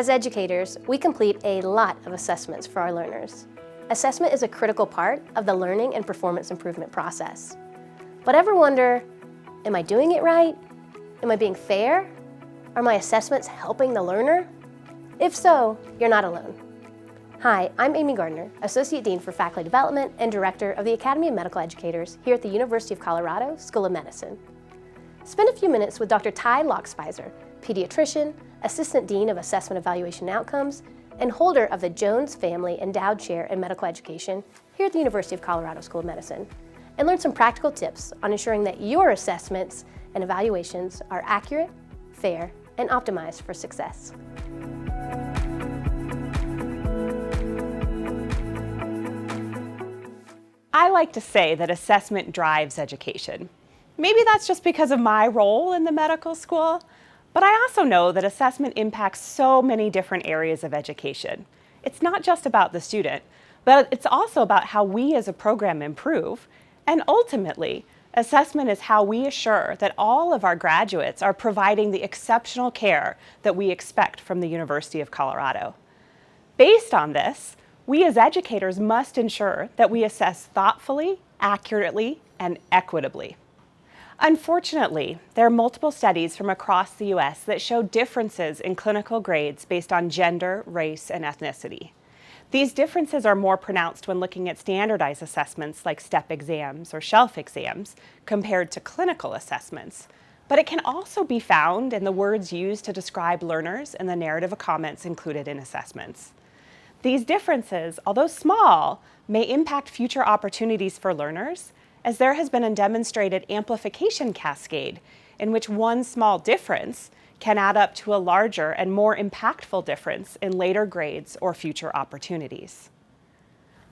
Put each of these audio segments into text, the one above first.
As educators, we complete a lot of assessments for our learners. Assessment is a critical part of the learning and performance improvement process. But ever wonder, am I doing it right? Am I being fair? Are my assessments helping the learner? If so, you're not alone. Hi, I'm Amy Gardner, Associate Dean for Faculty Development and Director of the Academy of Medical Educators here at the University of Colorado School of Medicine. Spend a few minutes with Dr. Ty Lockspeiser, pediatrician, Assistant Dean of Assessment, Evaluation, and Outcomes, and holder of the Jones Family Endowed Chair in Medical Education here at the University of Colorado School of Medicine, and learn some practical tips on ensuring that your assessments and evaluations are accurate, fair, and optimized for success. I like to say that assessment drives education. Maybe that's just because of my role in the medical school, but I also know that assessment impacts so many different areas of education. It's not just about the student, but it's also about how we as a program improve, and ultimately, assessment is how we assure that all of our graduates are providing the exceptional care that we expect from the University of Colorado. Based on this, we as educators must ensure that we assess thoughtfully, accurately, and equitably. Unfortunately, there are multiple studies from across the U.S. that show differences in clinical grades based on gender, race, and ethnicity. These differences are more pronounced when looking at standardized assessments like STEP exams or shelf exams compared to clinical assessments. But it can also be found in the words used to describe learners and the narrative of comments included in assessments. These differences, although small, may impact future opportunities for learners, as there has been a demonstrated amplification cascade in which one small difference can add up to a larger and more impactful difference in later grades or future opportunities.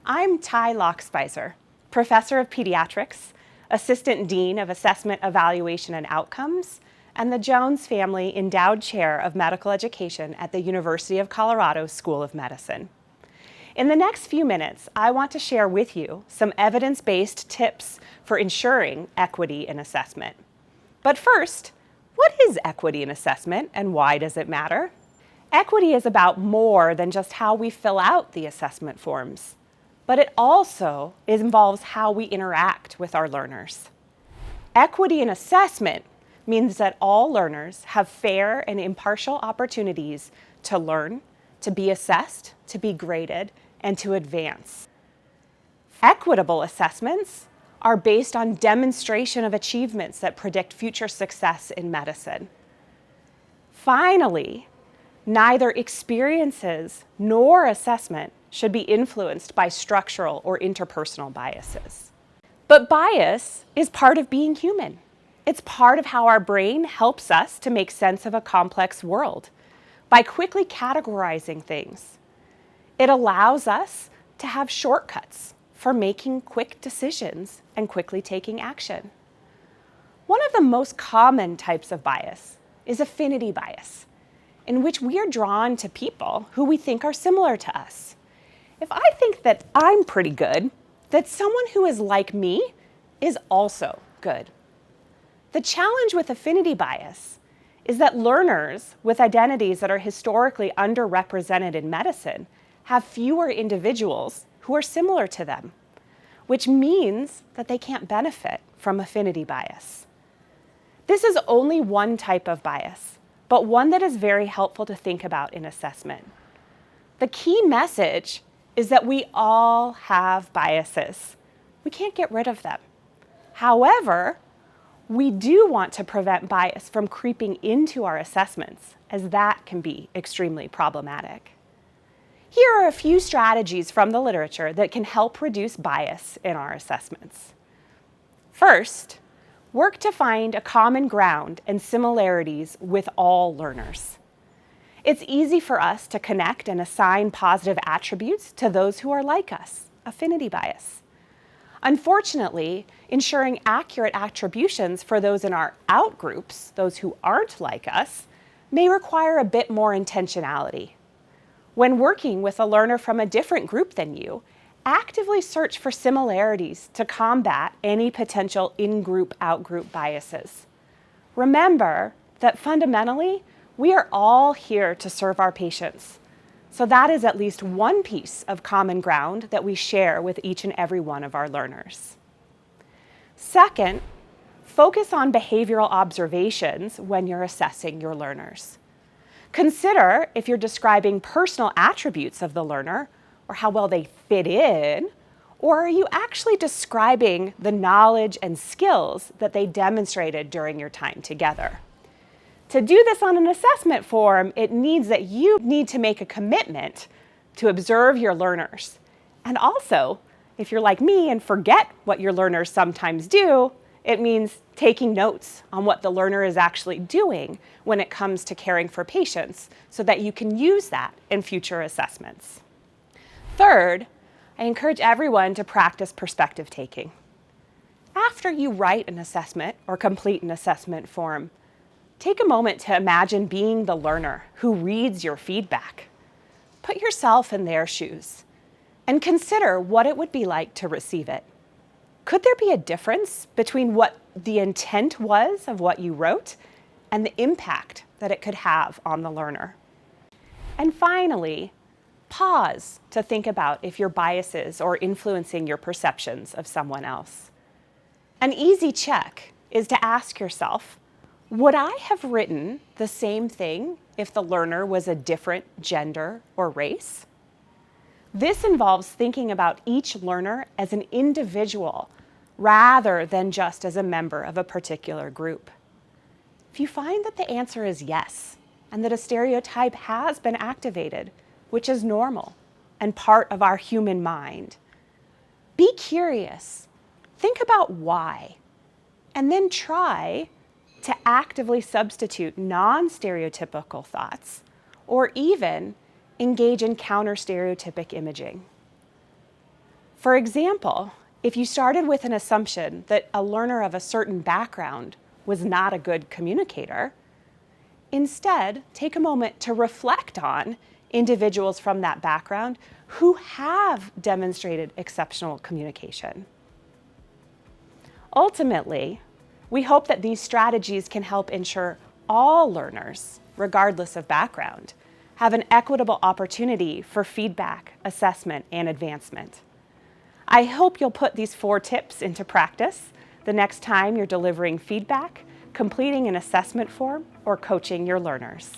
I'm Ty Lockspeiser, Professor of Pediatrics, Assistant Dean of Assessment, Evaluation, and Outcomes, and the Jones Family Endowed Chair of Medical Education at the University of Colorado School of Medicine. In the next few minutes, I want to share with you some evidence-based tips for ensuring equity in assessment. But first, what is equity in assessment and why does it matter? Equity is about more than just how we fill out the assessment forms, but it also involves how we interact with our learners. Equity in assessment means that all learners have fair and impartial opportunities to learn, to be assessed, to be graded, and to advance. Equitable assessments are based on demonstration of achievements that predict future success in medicine. Finally, neither experiences nor assessment should be influenced by structural or interpersonal biases. But bias is part of being human. It's part of how our brain helps us to make sense of a complex world by quickly categorizing things. It allows us to have shortcuts for making quick decisions and quickly taking action. One of the most common types of bias is affinity bias, in which we are drawn to people who we think are similar to us. If I think that I'm pretty good, that someone who is like me is also good. The challenge with affinity bias is that learners with identities that are historically underrepresented in medicine have fewer individuals who are similar to them, which means that they can't benefit from affinity bias. This is only one type of bias, but one that is very helpful to think about in assessment. The key message is that we all have biases. We can't get rid of them. However, we do want to prevent bias from creeping into our assessments, as that can be extremely problematic. Here are a few strategies from the literature that can help reduce bias in our assessments. First, work to find a common ground and similarities with all learners. It's easy for us to connect and assign positive attributes to those who are like us, affinity bias. Unfortunately, ensuring accurate attributions for those in our outgroups, those who aren't like us, may require a bit more intentionality. When working with a learner from a different group than you, actively search for similarities to combat any potential in-group, out-group biases. Remember that fundamentally, We are all here to serve our patients, so that is at least one piece of common ground that we share with each and every one of our learners. Second, focus on behavioral observations when you're assessing your learners. Consider if you're describing personal attributes of the learner or how well they fit in, or are you actually describing the knowledge and skills that they demonstrated during your time together? To do this on an assessment form, it means that you need to make a commitment to observe your learners. And also, if you're like me and forget what your learners sometimes do, it means taking notes on what the learner is actually doing when it comes to caring for patients so that you can use that in future assessments. Third, I encourage everyone to practice perspective taking. After you write an assessment or complete an assessment form, take a moment to imagine being the learner who reads your feedback. Put yourself in their shoes and consider what it would be like to receive it. Could there be a difference between what the intent was of what you wrote and the impact that it could have on the learner? And finally, pause to think about if your biases are influencing your perceptions of someone else. An easy check is to ask yourself, would I have written the same thing if the learner was a different gender or race? This involves thinking about each learner as an individual rather than just as a member of a particular group. If you find that the answer is yes, and that a stereotype has been activated, which is normal and part of our human mind, be curious. Think about why, and then try to actively substitute non-stereotypical thoughts or even engage in counter-stereotypic imaging. For example, if you started with an assumption that a learner of a certain background was not a good communicator, instead take a moment to reflect on individuals from that background who have demonstrated exceptional communication. Ultimately, we hope that these strategies can help ensure all learners, regardless of background, have an equitable opportunity for feedback, assessment, and advancement. I hope you'll put these 4 tips into practice the next time you're delivering feedback, completing an assessment form, or coaching your learners.